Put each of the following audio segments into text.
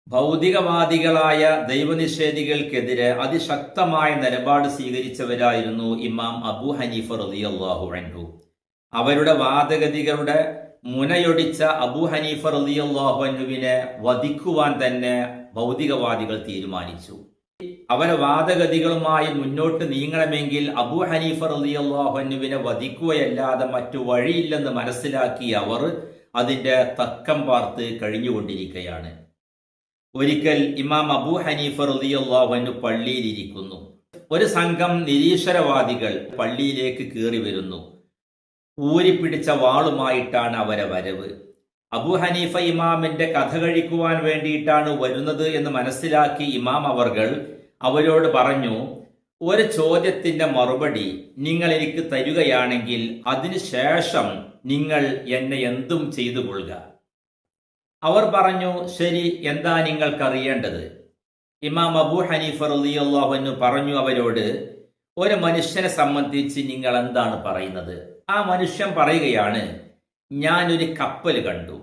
ഭൗതികവാദികളായ ദൈവനിഷേധികൾക്കെതിരെ അതിശക്തമായ നിലപാട് സ്വീകരിച്ചവരായിരുന്നു ഇമാം അബൂ ഹനീഫ റളിയല്ലാഹു അൻഹു. അവരുടെ വാദഗതികളുടെ മുനയൊടിച്ച അബൂ ഹനീഫ റളിയല്ലാഹു അൻഹുവിനെ വധിക്കുവാൻ തന്നെ ഭൗതികവാദികൾ തീരുമാനിച്ചു. അവരെ വാദഗതികളുമായി മുന്നോട്ട് നീങ്ങണമെങ്കിൽ അബൂ ഹനീഫ റളിയല്ലാഹു അൻഹുവിനെ വധിക്കുകയല്ലാതെ മറ്റു വഴിയില്ലെന്ന് മനസ്സിലാക്കി അവർ അതിന്റെ തക്കം പാർത്ത് കഴിഞ്ഞുകൊണ്ടിരിക്കുകയാണ്. ഒരിക്കൽ ഇമാം അബൂ ഹനീഫ റളിയല്ലാഹു അൻഹു പള്ളിയിലിരിക്കുന്നു. ഒരു സംഘം നിരീശ്വരവാദികൾ പള്ളിയിലേക്ക് കയറി വരുന്നു. ഊരിപ്പിടിച്ച വാളുമായിട്ടാണ് അവരെ വരവ്. അബൂ ഹനീഫ ഇമാമിന്റെ കഥ കഴിക്കുവാൻ വേണ്ടിയിട്ടാണ് വരുന്നത് എന്ന് മനസ്സിലാക്കി ഇമാം അവരോട് പറഞ്ഞു, ഒരു ചോദ്യത്തിന്റെ മറുപടി നിങ്ങൾ എനിക്ക് തരികയാണെങ്കിൽ അതിനുശേഷം നിങ്ങൾ എന്നെ എന്തും ചെയ്തു കൊള്ളുക. അവർ പറഞ്ഞു, ശരി, എന്താ നിങ്ങൾക്കറിയേണ്ടത്? ഇമാം അബൂ ഹനീഫ റളിയല്ലാഹു അൻഹു പറഞ്ഞു അവരോട്, ഒരു മനുഷ്യനെ സംബന്ധിച്ച് നിങ്ങൾ എന്താണ് പറയുന്നത്? ആ മനുഷ്യൻ പറയുകയാണ്, ഞാനൊരു കപ്പൽ കണ്ടു.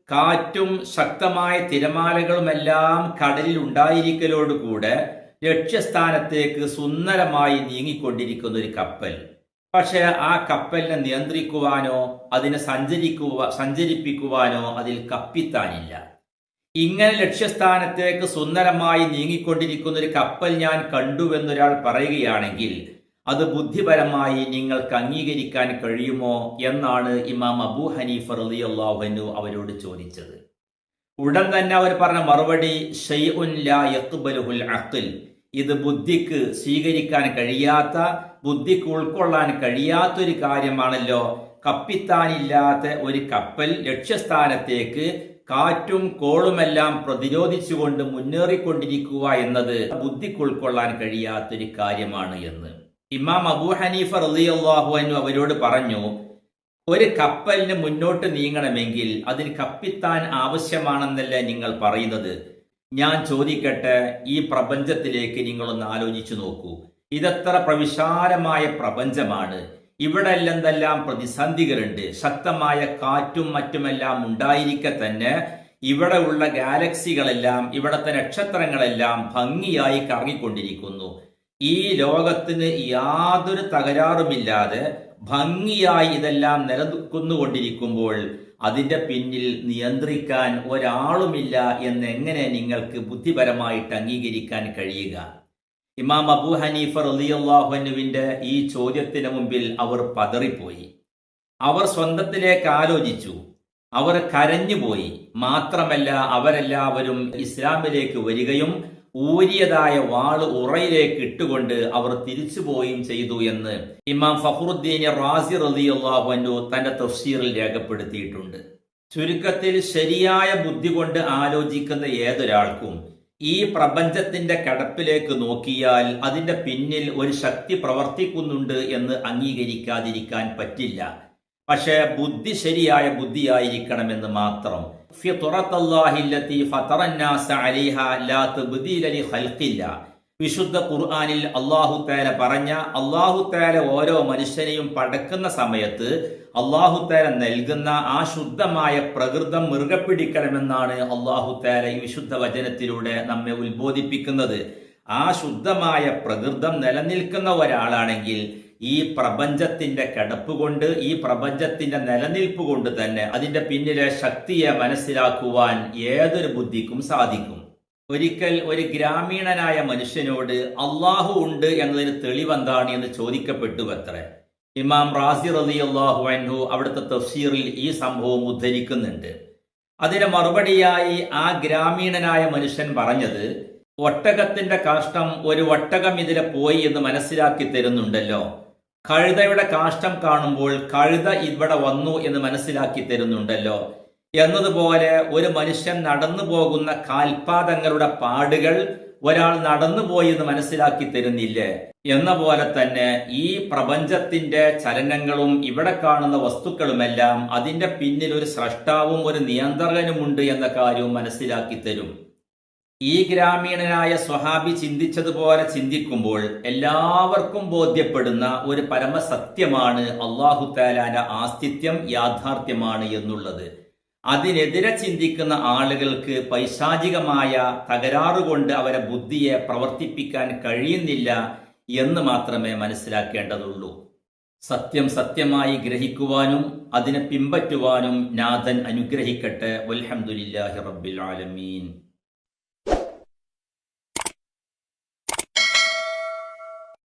കാറ്റും ശക്തമായ തിരമാലകളുമെല്ലാം കടലിൽ ഉണ്ടായിരിക്കലോടുകൂടെ ലക്ഷ്യസ്ഥാനത്തേക്ക് സുന്ദരമായി നീങ്ങിക്കൊണ്ടിരിക്കുന്ന ഒരു കപ്പൽ. പക്ഷെ ആ കപ്പലിനെ നിയന്ത്രിക്കുവാനോ അതിനെ സഞ്ചരിപ്പിക്കുവാനോ അതിൽ കപ്പിത്താനില്ല. ഇങ്ങനെ ലക്ഷ്യസ്ഥാനത്തേക്ക് സുന്ദരമായി നീങ്ങിക്കൊണ്ടിരിക്കുന്ന ഒരു കപ്പൽ ഞാൻ കണ്ടുവെന്നൊരാൾ പറയുകയാണെങ്കിൽ അത് ബുദ്ധിപരമായി നിങ്ങൾക്ക് അംഗീകരിക്കാൻ കഴിയുമോ എന്നാണ് ഇമാം അബൂ ഹനീഫ റളിയല്ലാഹു അൻഹു അവരോട് ചോദിച്ചത്. ഉടൻ തന്നെ അവർ പറഞ്ഞ മറുപടി, ഷൈഉൻ ലാ യഖ്ബലുൽ അഖ്ൽ, ഇത് ബുദ്ധിക്ക് സ്വീകരിക്കാൻ കഴിയാത്ത, ബുദ്ധിക്ക് ഉൾക്കൊള്ളാൻ കഴിയാത്തൊരു കാര്യമാണല്ലോ. കപ്പിത്താനില്ലാത്ത ഒരു കപ്പൽ ലക്ഷ്യസ്ഥാനത്തേക്ക് കാറ്റും കോളുമെല്ലാം പ്രതിരോധിച്ചുകൊണ്ട് മുന്നേറിക്കൊണ്ടിരിക്കുക എന്നത് ബുദ്ധിക്ക് ഉൾക്കൊള്ളാൻ കഴിയാത്തൊരു കാര്യമാണ് എന്ന് ഇമാം അബൂ ഹനീഫ റളിയല്ലാഹു അൻഹു അവരോട് പറഞ്ഞു, ഒരു കപ്പലിന് മുന്നോട്ട് നീങ്ങണമെങ്കിൽ അതിന് കപ്പിത്താൻ ആവശ്യമാണെന്നല്ലേ നിങ്ങൾ പറയുന്നത്? ഞാൻ ചോദിക്കട്ടെ, ഈ പ്രപഞ്ചത്തിലേക്ക് നിങ്ങളൊന്ന് ആലോചിച്ചു നോക്കൂ. ഇതെത്ര പ്രവിശാലമായ പ്രപഞ്ചമാണ്. ഇവിടെ എന്തെല്ലാം പ്രതിസന്ധികളുണ്ട്. ശക്തമായ കാറ്റും മറ്റുമെല്ലാം ഉണ്ടായിരിക്കെ തന്നെ ഇവിടെ ഉള്ള ഗാലക്സികളെല്ലാം, ഇവിടത്തെ നക്ഷത്രങ്ങളെല്ലാം ഭംഗിയായി കറങ്ങിക്കൊണ്ടിരിക്കുന്നു. ഈ ലോകത്തിന് യാതൊരു തകരാറുമില്ലാതെ ഭംഗിയായി ഇതെല്ലാം നിലനിൽക്കുന്നുകൊണ്ടിരിക്കുമ്പോൾ അതിന്റെ പിന്നിൽ നിയന്ത്രിക്കാൻ ഒരാളുമില്ല എന്നെങ്ങനെ നിങ്ങൾക്ക് ബുദ്ധിപരമായിട്ട് അംഗീകരിക്കാൻ കഴിയുക? ഇമാം അബൂ ഹനീഫ റളിയല്ലാഹു അൻഹുവിന്റെ ഈ ചോദ്യത്തിന് മുമ്പിൽ അവർ പതറിപ്പോയി. അവർ സ്വന്തത്തിലേക്ക് ആലോചിച്ചു. അവർ കരഞ്ഞുപോയി. മാത്രമല്ല, അവരെല്ലാവരും ഇസ്ലാമിലേക്ക് വരികയും ഊരിയതായ വാള് ഉറയിലേക്ക് ഇട്ടുകൊണ്ട് അവർ തിരിച്ചുപോയും ചെയ്തു എന്ന് ഇമാം ഫഖ്റുദ്ദീൻ റാസി റളിയല്ലാഹു അൻഹു തന്റെ തഫ്സീറിൽ രേഖപ്പെടുത്തിയിട്ടുണ്ട്. ചുരുക്കത്തിൽ, ശരിയായ ബുദ്ധി കൊണ്ട് ആലോചിക്കുന്ന ഏതൊരാൾക്കും ഈ പ്രപഞ്ചത്തിന്റെ കിടപ്പിലേക്ക് നോക്കിയാൽ അതിന്റെ പിന്നിൽ ഒരു ശക്തി പ്രവർത്തിക്കുന്നുണ്ട് എന്ന് അംഗീകരിക്കാതിരിക്കാൻ പറ്റില്ല. പക്ഷേ ബുദ്ധി ശരിയായ ബുദ്ധിയായിരിക്കണമെന്ന് മാത്രം. വിശുദ്ധ ഖുർആനിൽ അല്ലാഹു തആല പറഞ്ഞ, അല്ലാഹു തആല ഓരോ മനുഷ്യനെയും പടക്കുന്ന സമയത്ത് അല്ലാഹു തആല നൽകുന്ന ആ ശുദ്ധമായ പ്രകൃതം മുറുകെ പിടിക്കണമെന്നാണ് അല്ലാഹു തആല ഈ വിശുദ്ധ വചനത്തിലൂടെ നമ്മെ ഉത്ബോധിപ്പിക്കുന്നത്. ആ ശുദ്ധമായ പ്രകൃതം നിലനിൽക്കുന്ന ഒരാളാണെങ്കിൽ ഈ പ്രപഞ്ചത്തിന്റെ കിടപ്പ് കൊണ്ട്, ഈ പ്രപഞ്ചത്തിന്റെ നിലനിൽപ്പ് കൊണ്ട് തന്നെ അതിന്റെ പിന്നിലെ ശക്തിയെ മനസ്സിലാക്കുവാൻ ഏതൊരു ബുദ്ധിക്കും സാധിക്കും. ഒരിക്കൽ ഒരു ഗ്രാമീണനായ മനുഷ്യനോട് അള്ളാഹു ഉണ്ട് എന്നതിന് തെളിവെന്താണ് എന്ന് ചോദിക്കപ്പെട്ടു അത്രേ. ഇമാം റാസി റളിയല്ലാഹു അൻഹു അവിടുത്തെ തഫ്സീറിൽ ഈ സംഭവം ഉദ്ധരിക്കുന്നുണ്ട്. അതിന് മറുപടിയായി ആ ഗ്രാമീണനായ മനുഷ്യൻ പറഞ്ഞത്, ഒട്ടകത്തിന്റെ കാഷ്ടം ഒരു ഒട്ടകം ഇതിലെ പോയി എന്ന് മനസ്സിലാക്കി തരുന്നുണ്ടല്ലോ. കഴുതയുടെ കാഷ്ടം കാണുമ്പോൾ കഴുത ഇവിടെ വന്നു എന്ന് മനസ്സിലാക്കി തരുന്നുണ്ടല്ലോ. എന്നതുപോലെ ഒരു മനുഷ്യൻ നടന്നു പോകുന്ന കാൽപാദങ്ങളുടെ പാടുകൾ ഒരാൾ നടന്നുപോയി എന്ന് മനസ്സിലാക്കി തരുന്നില്ലേ? എന്ന പോലെ തന്നെ ഈ പ്രപഞ്ചത്തിന്റെ ചലനങ്ങളും ഇവിടെ കാണുന്ന വസ്തുക്കളുമെല്ലാം അതിന്റെ പിന്നിൽ ഒരു സ്രഷ്ടാവും ഒരു നിയന്ത്രകനുമുണ്ട് എന്ന കാര്യവും മനസ്സിലാക്കി തരും. ഈ ഗ്രാമീണനായ സ്വഹാബി ചിന്തിച്ചതുപോലെ ചിന്തിക്കുമ്പോൾ എല്ലാവർക്കും ബോധ്യപ്പെടുന്ന ഒരു പരമസത്യമാണ് അല്ലാഹു തആലാന്റെ ആസ്തിത്യം യാഥാർത്ഥ്യമാണ് എന്നുള്ളത്. അതിനെതിരെ ചിന്തിക്കുന്ന ആളുകൾക്ക് പൈശാചികമായ തകരാറുകൊണ്ട് അവരെ ബുദ്ധിയെ പ്രവർത്തിപ്പിക്കാൻ കഴിയുന്നില്ല എന്ന് മാത്രമേ മനസ്സിലാക്കേണ്ടതുള്ളൂ. സത്യം സത്യമായി ഗ്രഹിക്കുവാനും അതിനെ പിൻപറ്റുവാനും നാഥൻ അനുഗ്രഹിക്കട്ടെ. വൽഹംദുലില്ലാഹി റബ്ബിൽ ആലമീൻ.